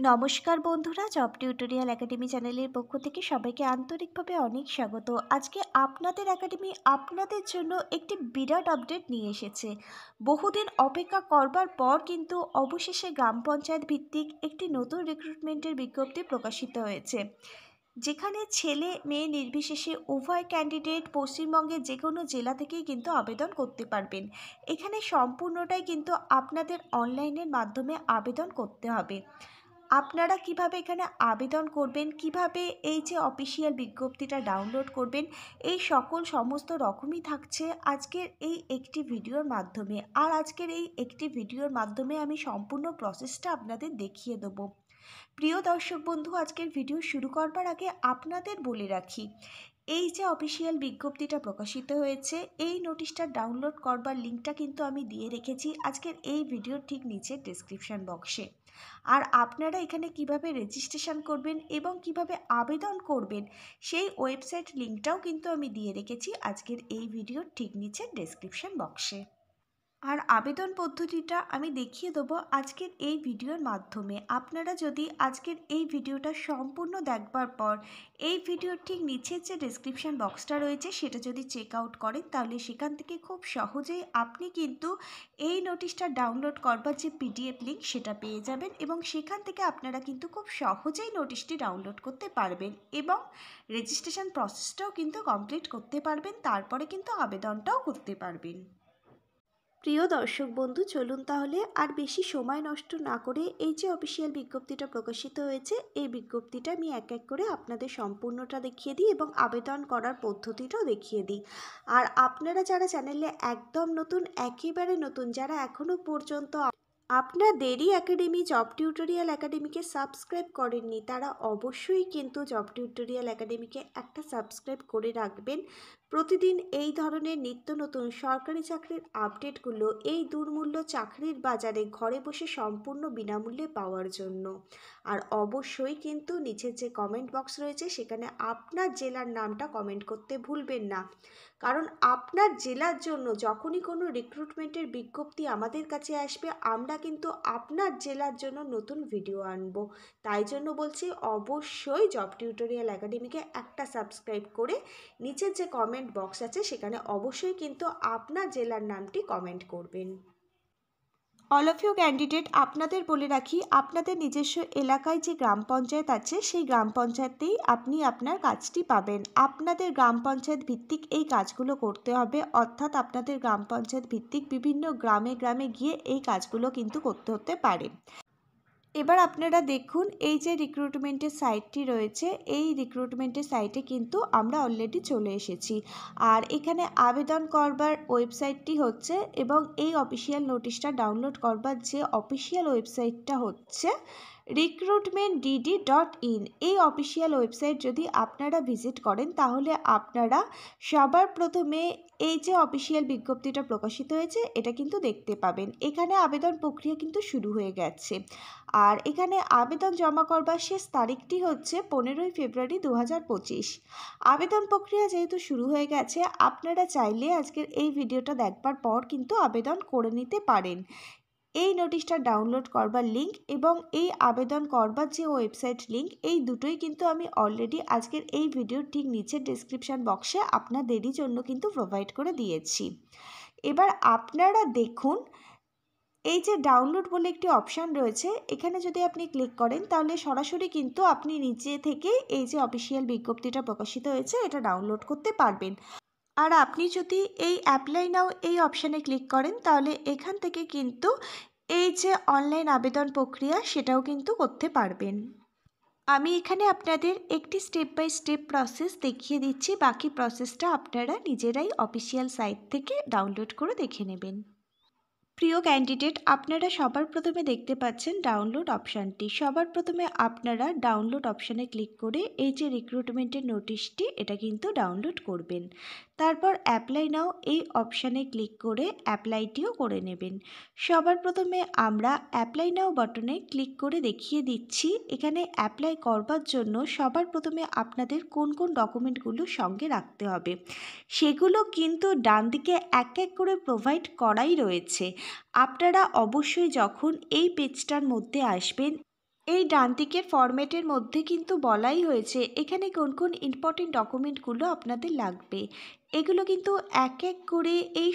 নমস্কার বন্ধুরা, job tutorial academy চ্যানেলের পক্ষ থেকে সবাইকে আন্তরিকভাবে অনেক স্বাগত। আজকে আপনাদের একাডেমি আপনাদের জন্য একটি বিরাট আপডেট নিয়ে এসেছে। বহুদিন অপেক্ষা করবার পর কিন্তু অবশেষে গ্রাম পঞ্চায়েত ভিত্তিক একটি নতুন রিক্রুটমেন্টের বিজ্ঞপ্তি প্রকাশিত হয়েছে, যেখানে ছেলে মেয়ে নির্বিশেষে উভয় ক্যান্ডিডেট পশ্চিমবঙ্গের যে কোনো জেলা থেকেই কিন্তু আবেদন করতে পারবেন। এখানে সম্পূর্ণটাই কিন্তু আপনাদের অনলাইনের মাধ্যমে আবেদন করতে হবে। আপনারা কিভাবে এখানে আবেদন করবেন, কিভাবে এই যে অফিসিয়াল বিজ্ঞপ্তিটা ডাউনলোড করবেন, এই সমস্ত রকমই থাকছে আজকের এই একটি ভিডিওর মাধ্যমে। আর আজকের এই একটি ভিডিওর মাধ্যমে আমি সম্পূর্ণ প্রসেসটা আপনাদের দেখিয়ে দেবো। প্রিয় দর্শক বন্ধু, আজকের ভিডিও শুরু করবার আগে আপনাদের বলে রাখি, এই যে অফিসিয়াল বিজ্ঞপ্তিটা প্রকাশিত হয়েছে, এই নোটিশটা ডাউনলোড করবার লিঙ্কটা কিন্তু আমি দিয়ে রেখেছি আজকের এই ভিডিওর ঠিক নিচে ডেসক্রিপশন বক্সে। আর আপনারা এখানে কিভাবে রেজিস্ট্রেশন করবেন এবং কিভাবে আবেদন করবেন সেই ওয়েবসাইট লিঙ্কটাও কিন্তু আমি দিয়ে রেখেছি আজকের এই ভিডিওর ঠিক নিচে ডেসক্রিপশন বক্সে। আর আবেদন পদ্ধতিটা আমি দেখিয়ে দেবো আজকের এই ভিডিওর মাধ্যমে। আপনারা যদি আজকের এই ভিডিওটা সম্পূর্ণ দেখবার পর এই ভিডিওর ঠিক নিচের যে ডেসক্রিপশন বক্সটা রয়েছে সেটা যদি চেক আউট করেন, তাহলে সেখান থেকে খুব সহজেই আপনি কিন্তু এই নোটিশটা ডাউনলোড করবার যে পিডিএফ লিঙ্ক সেটা পেয়ে যাবেন, এবং সেখান থেকে আপনারা কিন্তু খুব সহজেই নোটিশটি ডাউনলোড করতে পারবেন এবং রেজিস্ট্রেশন প্রসেসটাও কিন্তু কমপ্লিট করতে পারবেন। তারপরে কিন্তু আবেদনটাও করতে পারবেন। প্রিয় দর্শক বন্ধু, চলুন তাহলে আর বেশি সময় নষ্ট না করে এই যে অফিসিয়াল বিজ্ঞপ্তিটা প্রকাশিত হয়েছে এই বিজ্ঞপ্তিটা আমি এক এক করে আপনাদের সম্পূর্ণটা দেখিয়ে দিই এবং আবেদন করার পদ্ধতিটাও দেখিয়ে দিই। আর আপনারা যারা চ্যানেলে একদম নতুন, একেবারে নতুন, যারা এখনও পর্যন্ত আপনাদেরই একাডেমি জব টিউটোরিয়াল একাডেমিকে সাবস্ক্রাইব করেননি, তারা অবশ্যই কিন্তু জব টিউটোরিয়াল একাডেমিকে একটা সাবস্ক্রাইব করে রাখবেন। প্রতিদিন এই ধরনের নিত্য নতুন সরকারি চাকরির আপডেটগুলো এই দুর্মূল্য চাকরির বাজারে ঘরে বসে সম্পূর্ণ বিনামূল্যে পাওয়ার জন্য। আর অবশ্যই কিন্তু নিচের যে কমেন্ট বক্স রয়েছে সেখানে আপনার জেলার নামটা কমেন্ট করতে ভুলবেন না, কারণ আপনার জেলার জন্য যখনই কোনো রিক্রুটমেন্টের বিজ্ঞপ্তি আমাদের কাছে আসবে আমরা কিন্তু আপনার জেলার জন্য নতুন ভিডিও আনব। তাই জন্য বলছি, অবশ্যই জব টিউটোরিয়াল একাডেমিকে একটা সাবস্ক্রাইব করে নিচের যে কমেন্ট বক্স আছে সেখানে অবশ্যই কিন্তু আপনার জেলার নামটি কমেন্ট করবেন। অল অফ ইউ ক্যান্ডিডেট, আপনাদের বলে রাখি, আপনাদের নিজস্ব এলাকায় যে গ্রাম পঞ্চায়েত আছে সেই গ্রাম পঞ্চায়েতেই আপনি আপনার কাজটি পাবেন। আপনাদের গ্রাম পঞ্চায়েত ভিত্তিক এই কাজগুলো করতে হবে, অর্থাৎ আপনাদের গ্রাম পঞ্চায়েত ভিত্তিক বিভিন্ন গ্রামে গ্রামে গিয়ে এই কাজগুলো কিন্তু করতে হতে পারে। এবার আপনারা দেখুন, এই যে রিক্রুটমেন্টের সাইটটি রয়েছে এই রিক্রুটমেন্টের সাইটে কিন্তু আমরা অলরেডি চলে এসেছি। আর এখানে আবেদন করবার ওয়েবসাইটটি হচ্ছে, এবং এই অফিসিয়াল নোটিশটা ডাউনলোড করবার যে অফিসিয়াল ওয়েবসাইটটা হচ্ছে recruitmentdd.in। এই অফিসিয়াল ওয়েবসাইট যদি আপনারা ভিজিট করেন তাহলে আপনারা সবার প্রথমে এই যে অফিসিয়াল বিজ্ঞপ্তিটা প্রকাশিত হয়েছে এটা কিন্তু দেখতে পাবেন। এখানে আবেদন প্রক্রিয়া কিন্তু শুরু হয়ে গেছে। আর এখানে আবেদন জমা করবার শেষ তারিখটি হচ্ছে 15ই ফেব্রুয়ারি 2025। আবেদন প্রক্রিয়া যেহেতু শুরু হয়ে গেছে, আপনারা চাইলে আজকের এই ভিডিওটা দেখবার পর কিন্তু আবেদন করে নিতে পারেন। এই নোটিশটা ডাউনলোড করবার লিঙ্ক এবং এই আবেদন করবার যে ওয়েবসাইট লিঙ্ক, এই দুটোই কিন্তু আমি অলরেডি আজকের এই ভিডিওর ঠিক নিচের ডেসক্রিপশন বক্সে আপনাদেরই জন্য কিন্তু প্রোভাইড করে দিয়েছি। এবার আপনারা দেখুন, এই যে ডাউনলোড বলে একটি অপশান রয়েছে, এখানে যদি আপনি ক্লিক করেন তাহলে সরাসরি কিন্তু আপনি নিচে থেকে এই যে অফিসিয়াল বিজ্ঞপ্তিটা প্রকাশিত হয়েছে এটা ডাউনলোড করতে পারবেন। আর আপনি যদি এই অ্যাপ্লাই নাও এই অপশানে ক্লিক করেন তাহলে এখান থেকে কিন্তু এই যে অনলাইন আবেদন প্রক্রিয়া সেটাও কিন্তু করতে পারবেন। আমি এখানে আপনাদের একটি স্টেপ বাই স্টেপ প্রসেস দেখিয়ে দিচ্ছি, বাকি প্রসেসটা আপনারা নিজেরাই অফিসিয়াল সাইট থেকে ডাউনলোড করে দেখে নেবেন। প্রিয় ক্যান্ডিডেট, আপনারা সবার প্রথমে দেখতে পাচ্ছেন ডাউনলোড অপশানটি। সবার প্রথমে আপনারা ডাউনলোড অপশানে ক্লিক করে এই যে রিক্রুটমেন্টের নোটিশটি এটা কিন্তু ডাউনলোড করবেন। তারপর অ্যাপ্লাই নাও এই অপশানে ক্লিক করে অ্যাপ্লাইটিও করে নেবেন। সবার প্রথমে আমরা অ্যাপ্লাই নাও বাটনে ক্লিক করে দেখিয়ে দিচ্ছি। এখানে অ্যাপ্লাই করবার জন্য সবার প্রথমে আপনাদের কোন কোন ডকুমেন্টগুলো সঙ্গে রাখতে হবে সেগুলো কিন্তু ডান দিকে এক এক করে প্রোভাইড করাই রয়েছে। আপনারা অবশ্যই যখন এই পেজটার মধ্যে আসবেন এই ডান দিকের ফরম্যাটের মধ্যে কিন্তু বলাই হয়েছে এখানে কোন কোন ইম্পর্টেন্ট ডকুমেন্টগুলো আপনাদের লাগবে। এগুলো কিন্তু এক এক করে এই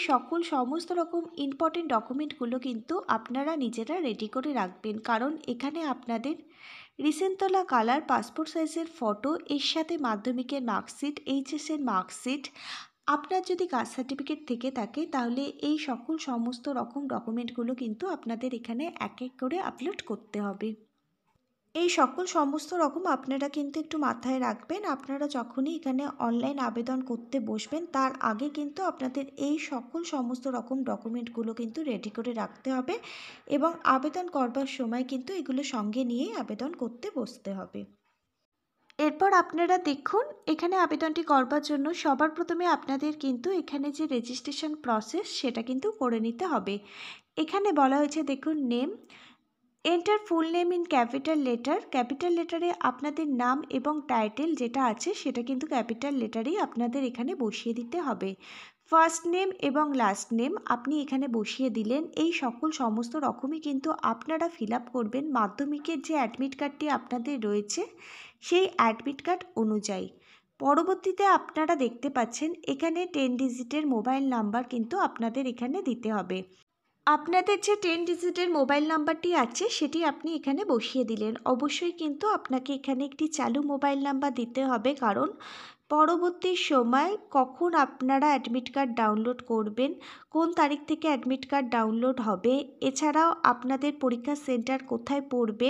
সমস্ত রকম ইম্পর্টেন্ট ডকুমেন্টগুলো কিন্তু আপনারা নিজেরা রেডি করে রাখবেন, কারণ এখানে আপনাদের রিসেন্ট তোলা কালার পাসপোর্ট সাইজের ফটো, এর সাথে মাধ্যমিকের মার্কশিট, এইচএসের মার্কশিট, আপনার যদি কাস্ট সার্টিফিকেট থেকে থাকে তাহলে এই সমস্ত রকম ডকুমেন্টগুলো কিন্তু আপনাদের এখানে এক এক করে আপলোড করতে হবে। এই সমস্ত রকম আপনারা কিন্তু একটু মাথায় রাখবেন। আপনারা যখনই এখানে অনলাইন আবেদন করতে বসবেন তার আগে কিন্তু আপনাদের এই সমস্ত রকম ডকুমেন্টগুলো কিন্তু রেডি করে রাখতে হবে এবং আবেদন করবার সময় কিন্তু এগুলো সঙ্গে নিয়েই আবেদন করতে বসতে হবে। এরপর আপনারা দেখুন এখানে আবেদনটি করবার জন্য সবার প্রথমে আপনাদের কিন্তু এখানে যে রেজিস্ট্রেশন প্রসেস সেটা কিন্তু করে নিতে হবে। এখানে বলা হয়েছে দেখুন name, enter full name in capital letter. Capital লেটারে আপনাদের নাম এবং টাইটেল যেটা আছে সেটা কিন্তু ক্যাপিটাল লেটারেই আপনাদের এখানে বসিয়ে দিতে হবে। ফার্স্ট নেম এবং লাস্ট নেম আপনি এখানে বসিয়ে দিলেন। এই সমস্ত রকমই কিন্তু আপনারা ফিল আপ করবেন মাধ্যমিকের যে অ্যাডমিট কার্ডটি আপনাদের রয়েছে সেই অ্যাডমিট কার্ড অনুযায়ী। পরবর্তীতে আপনারা দেখতে পাচ্ছেন এখানে 10 ডিজিটের মোবাইল নাম্বার কিন্তু আপনাদের এখানে দিতে হবে। আপনাদের যে 10 ডিজিটের মোবাইল নাম্বারটি আছে সেটি আপনি এখানে বসিয়ে দিলেন। অবশ্যই কিন্তু আপনাকে এখানে একটি চালু মোবাইল নাম্বার দিতে হবে, কারণ পরবর্তী সময় কখন আপনারা অ্যাডমিট কার্ড ডাউনলোড করবেন, কোন তারিখ থেকে অ্যাডমিট কার্ড ডাউনলোড হবে, এছাড়াও আপনাদের পরীক্ষার সেন্টার কোথায় পড়বে,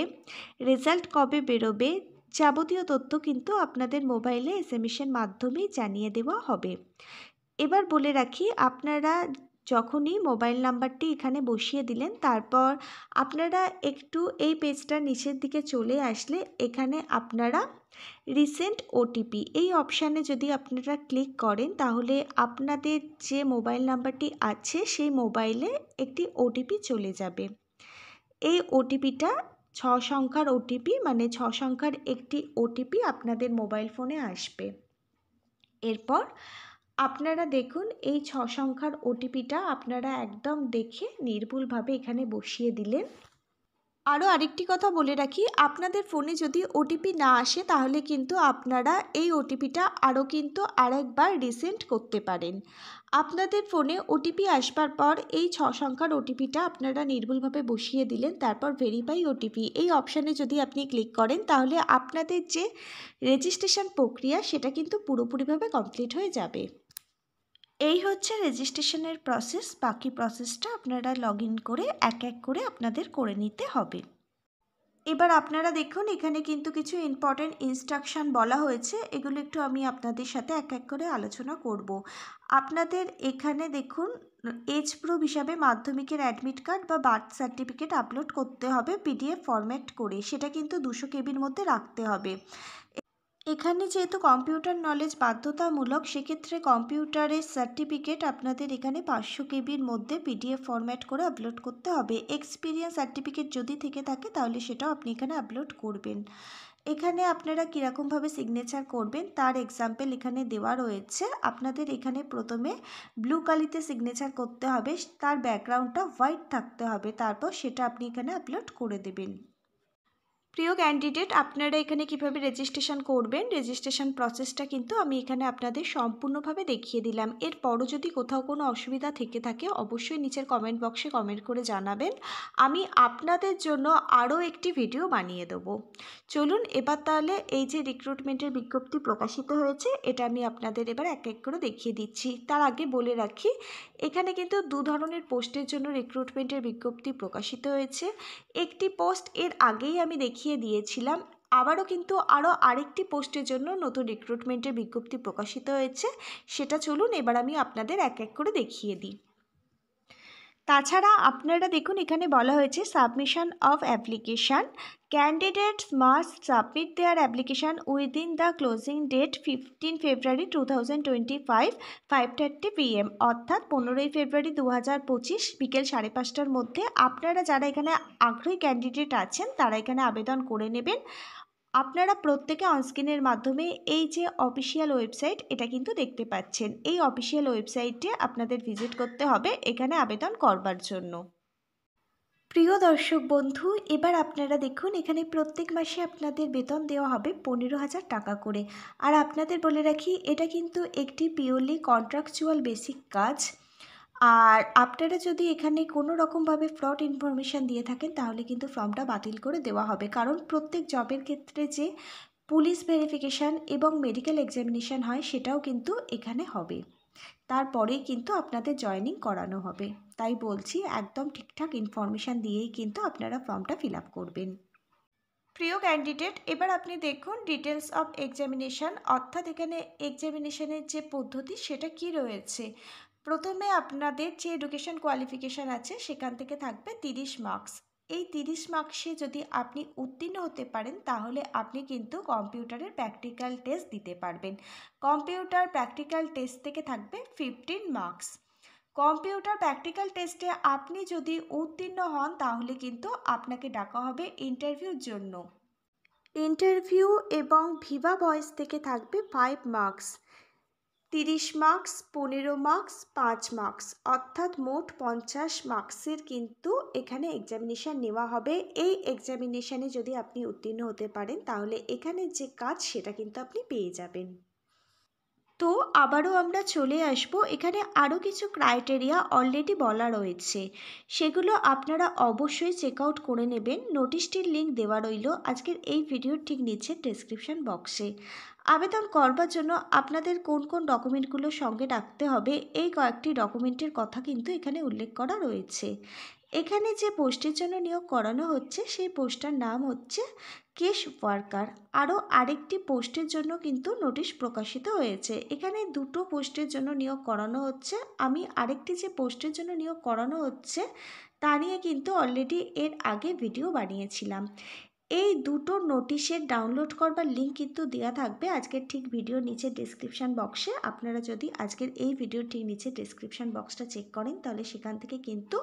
রেজাল্ট কবে বেরোবে, যাবতীয় তথ্য কিন্তু আপনাদের মোবাইলে এসএমএসের মাধ্যমেই জানিয়ে দেওয়া হবে। এবার বলে রাখি আপনারা যখনই মোবাইল নাম্বারটি এখানে বসিয়ে দিলেন তারপর আপনারা একটু এই পেজটার নিচের দিকে চলে আসলে এখানে আপনারা রিসেন্ট ওটিপি এই অপশানে যদি আপনারা ক্লিক করেন তাহলে আপনাদের যে মোবাইল নাম্বারটি আছে সেই মোবাইলে একটি ওটিপি চলে যাবে। এই ওটিপিটা 6 সংখ্যার ওটিপি, মানে 6 সংখ্যার একটি ওটিপি আপনাদের মোবাইল ফোনে আসবে। এরপর আপনারা দেখুন এই 6 সংখ্যার ওটিপিটা আপনারা একদম দেখে নির্ভুলভাবে এখানে বসিয়ে দিলেন। আরও আরেকটি কথা বলে রাখি, আপনাদের ফোনে যদি ওটিপি না আসে তাহলে কিন্তু আপনারা এই ওটিপিটা কিন্তু আরেকবার রিসেন্ট করতে পারেন। আপনাদের ফোনে ওটিপি আসবার পর এই 6 সংখ্যার ওটিপিটা আপনারা নির্ভুলভাবে বসিয়ে দিলেন। তারপর ভেরিফাই ওটিপি এই অপশানে যদি আপনি ক্লিক করেন তাহলে আপনাদের যে রেজিস্ট্রেশন প্রক্রিয়া সেটা কিন্তু পুরোপুরিভাবে কমপ্লিট হয়ে যাবে। এই হচ্ছে রেজিস্ট্রেশনের প্রসেস। বাকি প্রসেসটা আপনারা লগ ইন করে এক এক করে আপনাদের করে নিতে হবে। এবার আপনারা দেখুন এখানে কিন্তু কিছু ইম্পর্টেন্ট ইনস্ট্রাকশান বলা হয়েছে, এগুলো একটু আমি আপনাদের সাথে এক এক করে আলোচনা করব। আপনাদের এখানে দেখুন এজ প্রুফ হিসাবে মাধ্যমিকের অ্যাডমিট কার্ড বা বার্থ সার্টিফিকেট আপলোড করতে হবে পিডিএফ ফরম্যাট করে, সেটা কিন্তু 200 কেবির মধ্যে রাখতে হবে। এখানে যেহেতু কম্পিউটার নলেজ বাধ্যতামূলক সেক্ষেত্রে কম্পিউটারের সার্টিফিকেট আপনাদের এখানে 500 কেবির মধ্যে পিডিএফ ফরম্যাট করে আপলোড করতে হবে। এক্সপিরিয়েন্স সার্টিফিকেট যদি থেকে থাকে তাহলে সেটাও আপনি এখানে আপলোড করবেন। এখানে আপনারা কীরকমভাবে সিগনেচার করবেন তার এক্সাম্পল এখানে দেওয়া রয়েছে। আপনাদের এখানে প্রথমে ব্লু কালিতে সিগনেচার করতে হবে, তার ব্যাকগ্রাউন্ডটা হোয়াইট থাকতে হবে, তারপর সেটা আপনি এখানে আপলোড করে দেবেন। প্রিয় ক্যান্ডিডেট, আপনারা এখানে কিভাবে রেজিস্ট্রেশন করবেন রেজিস্ট্রেশন প্রসেসটা কিন্তু আমি এখানে আপনাদের সম্পূর্ণভাবে দেখিয়ে দিলাম। এরপরও যদি কোথাও কোনো অসুবিধা থেকে থাকে অবশ্যই নিচের কমেন্ট বক্সে কমেন্ট করে জানাবেন, আমি আপনাদের জন্য আরও একটি ভিডিও বানিয়ে দেবো। চলুন এবার তাহলে এই যে রিক্রুটমেন্টের বিজ্ঞপ্তি প্রকাশিত হয়েছে এটা আমি আপনাদের এবার এক এক করে দেখিয়ে দিচ্ছি। তার আগে বলে রাখি এখানে কিন্তু 2 ধরনের পোস্টের জন্য রিক্রুটমেন্টের বিজ্ঞপ্তি প্রকাশিত হয়েছে। একটি পোস্ট এর আগেই আমি দেখিয়ে দিয়েছিলাম, আবারও কিন্তু আরেকটি পোস্টের জন্য নতুন রিক্রুটমেন্টের বিজ্ঞপ্তি প্রকাশিত হয়েছে, সেটা চলুন এবার আমি আপনাদের এক এক করে দেখিয়ে দিই। তাছাড়া আপনারা দেখুন এখানে বলা হয়েছে submission of application, candidates must submit their application within the closing date 15 February 2025 5:30 PM, অর্থাৎ 15ই ফেব্রুয়ারি 2025 বিকেল 5:30টার মধ্যে আপনারা যারা এখানে আগ্রহী ক্যান্ডিডেট আছেন তারা এখানে আবেদন করে নেবেন। আপনারা প্রত্যেকে অনস্ক্রিনের মাধ্যমে এই যে অফিসিয়াল ওয়েবসাইট এটা কিন্তু দেখতে পাচ্ছেন। এই অফিসিয়াল ওয়েবসাইটে আপনাদের ভিজিট করতে হবে এখানে আবেদন করবার জন্য। প্রিয় দর্শক বন্ধু, এবার আপনারা দেখুন এখানে প্রত্যেক মাসে আপনাদের বেতন দেওয়া হবে 15,000 টাকা করে। আর আপনাদের বলে রাখি, এটা কিন্তু একটি পিওরলি কন্ট্রাকচুয়াল বেসিক কাজ। আর আপনারা যদি এখানে কোনো রকমভাবে ফ্রড ইনফরমেশান দিয়ে থাকেন তাহলে কিন্তু ফর্মটা বাতিল করে দেওয়া হবে, কারণ প্রত্যেক জবের ক্ষেত্রে যে পুলিশ ভেরিফিকেশান এবং মেডিকেল এক্সামিনেশান হয় সেটাও কিন্তু এখানে হবে। তারপরেই কিন্তু আপনাদের জয়েনিং করানো হবে। তাই বলছি, একদম ঠিকঠাক ইনফরমেশান দিয়েই কিন্তু আপনারা ফর্মটা ফিল আপ করবেন। প্রিয় ক্যান্ডিডেট, এবার আপনি দেখুন ডিটেলস অফ এক্সামিনেশান, অর্থাৎ এখানে এক্সামিনেশানের যে পদ্ধতি সেটা কি রয়েছে। প্রথমে আপনাদের যে এডুকেশন কোয়ালিফিকেশান আছে সেখান থেকে থাকবে 30 মার্কস। এই 30 মার্কসে যদি আপনি উত্তীর্ণ হতে পারেন তাহলে আপনি কিন্তু কম্পিউটারের প্র্যাকটিক্যাল টেস্ট দিতে পারবেন। কম্পিউটার প্র্যাকটিক্যাল টেস্ট থেকে থাকবে 15 মার্কস। কম্পিউটার প্র্যাকটিক্যাল টেস্টে আপনি যদি উত্তীর্ণ হন তাহলে কিন্তু আপনাকে ডাকা হবে ইন্টারভিউর জন্য। ইন্টারভিউ এবং ভিভা ভয়েস থেকে থাকবে 5 মার্কস। 30 মার্কস, 15 মার্কস, 5 মার্কস, অর্থাৎ মোট 50 মার্কসের কিন্তু এখানে এক্সামিনেশান নেওয়া হবে। এই এক্সামিনেশানে যদি আপনি উত্তীর্ণ হতে পারেন তাহলে এখানে যে কাজ সেটা কিন্তু আপনি পেয়ে যাবেন। তো আবারও আমরা চলে আসব, এখানে আরও কিছু ক্রাইটেরিয়া অলরেডি বলা রয়েছে, সেগুলো আপনারা অবশ্যই চেক আউট করে নেবেন। নোটিশটির লিঙ্ক দেওয়া রইল আজকের এই ভিডিওর ঠিক নিচে ডেসক্রিপশন বক্সে। আবেদন করবার জন্য আপনাদের কোন কোন ডকুমেন্টগুলো সঙ্গে রাখতে হবে এই কয়েকটি ডকুমেন্টের কথা কিন্তু এখানে উল্লেখ করা রয়েছে। এখানে যে পোস্টের জন্য নিয়োগ করানো হচ্ছে সেই পোস্টটার নাম হচ্ছে কেস ওয়ার্কার। আরও আরেকটি পোস্টের জন্য কিন্তু নোটিশ প্রকাশিত হয়েছে। এখানে দুটো পোস্টের জন্য নিয়োগ করানো হচ্ছে। আমি আরেকটি যে পোস্টের জন্য নিয়োগ করানো হচ্ছে তা নিয়ে কিন্তু অলরেডি এর আগে ভিডিও বানিয়েছিলাম। এই দুটো নোটিশের ডাউনলোড করবার লিঙ্ক কিন্তু দেওয়া থাকবে আজকের ঠিক ভিডিওর নিচে ডেসক্রিপশান বক্সে। আপনারা যদি আজকের এই ভিডিওর ঠিক নিচে ডেসক্রিপশান বক্সটা চেক করেন তাহলে সেখান থেকে কিন্তু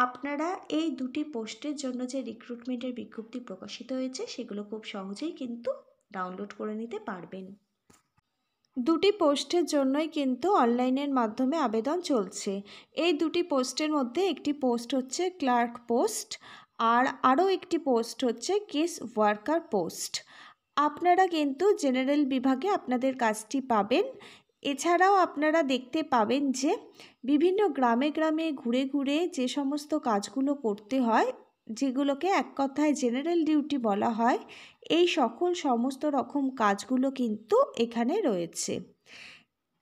আপনারা এই দুটি পোস্টের জন্য যে রিক্রুটমেন্টের বিজ্ঞপ্তি প্রকাশিত হয়েছে সেগুলো খুব সহজেই কিন্তু ডাউনলোড করে নিতে পারবেন। দুটি পোস্টের জন্যই কিন্তু অনলাইনের মাধ্যমে আবেদন চলছে। এই দুটি পোস্টের মধ্যে একটি পোস্ট হচ্ছে ক্লার্ক পোস্ট, আর আরও একটি পোস্ট হচ্ছে কেস ওয়ার্কার পোস্ট। আপনারা কিন্তু জেনারেল বিভাগে আপনাদের কাজটি পাবেন। এছাড়াও আপনারা দেখতে পাবেন যে বিভিন্ন গ্রামে গ্রামে ঘুরে ঘুরে যে সমস্ত কাজগুলো করতে হয়, যেগুলোকে এক কথায় জেনারেল ডিউটি বলা হয়, এই সমস্ত রকম কাজগুলো কিন্তু এখানে রয়েছে।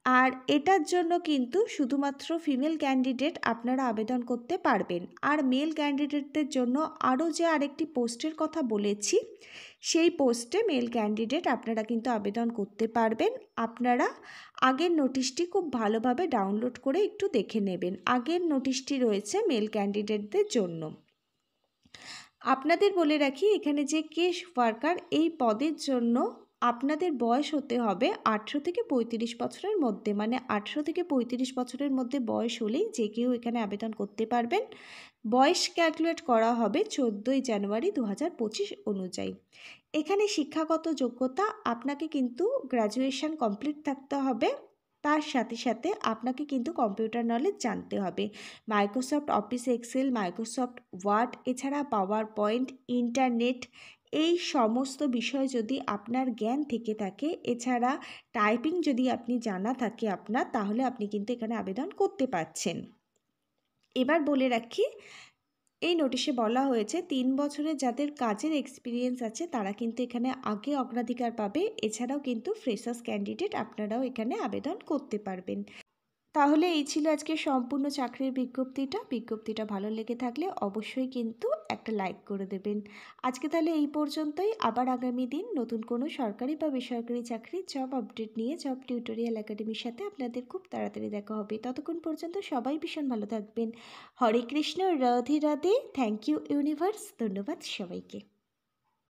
আর এটার জন্য কিন্তু শুধুমাত্র ফিমেল ক্যান্ডিডেট আপনারা আবেদন করতে পারবেন। আর মেল ক্যান্ডিডেটদের জন্য আরও যে আরেকটি পোস্টের কথা বলেছি সেই পোস্টে মেল ক্যান্ডিডেট আপনারা কিন্তু আবেদন করতে পারবেন। আপনারা আগের নোটিশটি খুব ভালোভাবে ডাউনলোড করে একটু দেখে নেবেন। আগের নোটিশটি রয়েছে মেল ক্যান্ডিডেটদের জন্য। আপনাদের বলে রাখি, এখানে যে কেস ওয়ার্কার এই পদের জন্য আপনাদের বয়স হতে হবে 18 থেকে 35 বছরের মধ্যে, মানে 18 থেকে 35 বছরের মধ্যে বয়স হলেই যে কেউ এখানে আবেদন করতে পারবেন। বয়স ক্যালকুলেট করা হবে 14ই জানুয়ারি 2025 অনুযায়ী। এখানে শিক্ষাগত যোগ্যতা আপনাকে কিন্তু গ্র্যাজুয়েশন কমপ্লিট থাকতে হবে। তার সাথে সাথে আপনাকে কিন্তু কম্পিউটার নলেজ জানতে হবে। Microsoft Office Excel, Microsoft Word, এছাড়া পাওয়ার পয়েন্ট, ইন্টারনেট, এই সমস্ত বিষয় যদি আপনার জ্ঞান থেকে থাকে, এছাড়া টাইপিং যদি আপনি জানা থাকে আপনার, তাহলে আপনি কিন্তু এখানে আবেদন করতে পারছেন। এবার বলে রাখি, এই নোটিশে বলা হয়েছে 3 বছরের যাদের কাজের এক্সপিরিয়েন্স আছে তারা কিন্তু এখানে আগে অগ্রাধিকার পাবে। এছাড়াও কিন্তু ফ্রেশার্স ক্যান্ডিডেট আপনারাও এখানে আবেদন করতে পারবেন। তাহলে এই ছিল আজকে সম্পূর্ণ চাকরির বিজ্ঞপ্তিটা ভালো লেগে থাকলে অবশ্যই কিন্তু একটা লাইক করে দেবেন। আজকে তাহলে এই পর্যন্তই। আবার আগামী দিন নতুন কোনো সরকারি বা বেসরকারি চাকরির জব আপডেট নিয়ে জব টিউটোরিয়াল একাডেমির সাথে আপনাদের খুব তাড়াতাড়ি দেখা হবে। ততক্ষণ পর্যন্ত সবাই ভীষণ ভালো থাকবেন। Hare Krishna, Radhe Radhe. Thank you universe. ধন্যবাদ সবাইকে।